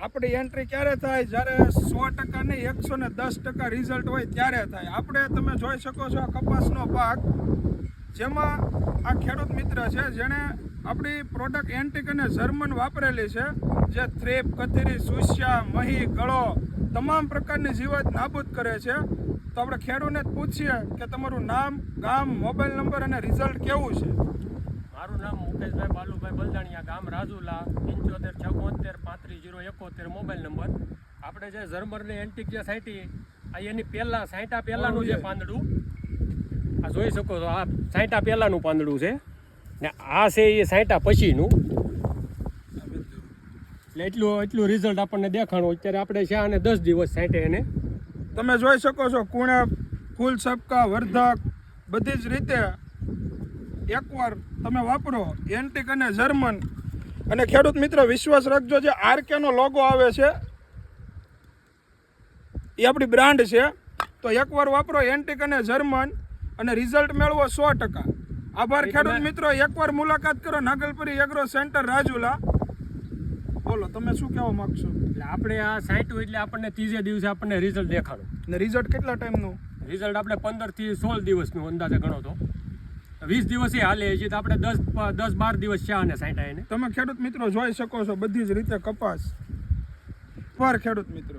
આપણી એન્ટ્રી ક્યારે થાય? જ્યારે 100% નહીં 110% રિઝલ્ટ હોય ત્યારે થાય. આપણે તમે જોઈ શકો છો આ કપાસનો પાક, જેમાં આ ખેડૂત મિત્ર છે જેણે આપણી પ્રોડક્ટ એન્ટિક અને જર્મન વાપરેલી છે, જે થ્રેપ, કથેરી, સુસ્યા, મહી, ગળો તમામ પ્રકારની જીવાત નાબૂદ કરે છે. તો આપણે ખેડૂતને જ પૂછીએ કે તમારું નામ, ગામ, મોબાઈલ નંબર અને રિઝલ્ટ કેવું છે. મારું નામ મુકેશભાઈ બાલુભાઈ બલદાણિયા, ગામ રાજુલા, 7576353071, મોબાઈલ નંબર. આપણે જે જર્મનની એન્ટિક જે સાઈટી એની પહેલાં સાઈટા પહેલાંનું જે પાંદડું આ જોઈ શકો છો, આ સાઈટા પહેલાંનું પાંદડું છે ને આ છે એ સાઈટા પછીનું. એટલે એટલું રિઝલ્ટ આપણને દેખાણું. અત્યારે આપણે છે અને 10 દિવસ સાઈટે એને તમે જોઈ શકો છો, કુણા, ફૂલ સબકા, વર્ધક બધી જ રીતે એકવાર તમે વાપરો એન્ટિક અને જર્મન. અને ખેડૂત મિત્રો વિશ્વાસ રાખજો, જે આરકેનો લોગો આવે છે એ આપણી બ્રાન્ડ છે. તો એકવાર વાપરો એન્ટિક અને જર્મન અને રિઝલ્ટ મેળવો 100%. આભાર ખેડૂત મિત્રો, એકવાર મુલાકાત કરો નાગલપરી એગ્રો સેન્ટર રાજુલા. બોલો તમે શું કહેવા માંગશો? એટલે આપણે આ સાઈટું એટલે આપણને 30 દિવસે આપણને રિઝલ્ટ દેખાડું. ને રિઝલ્ટ કેટલા ટાઈમનું? રિઝલ્ટ આપણે 15 થી 16 દિવસનું અંદાજે ગણો તો 20 દિવસે હાલે છે, તો આપણે 10-12 દિવસ છે અને સાઈટા એને. તમે ખેડૂત મિત્રો જોઈ શકો છો બધી જ રીતે કપાસ પર ખેડૂત મિત્રો.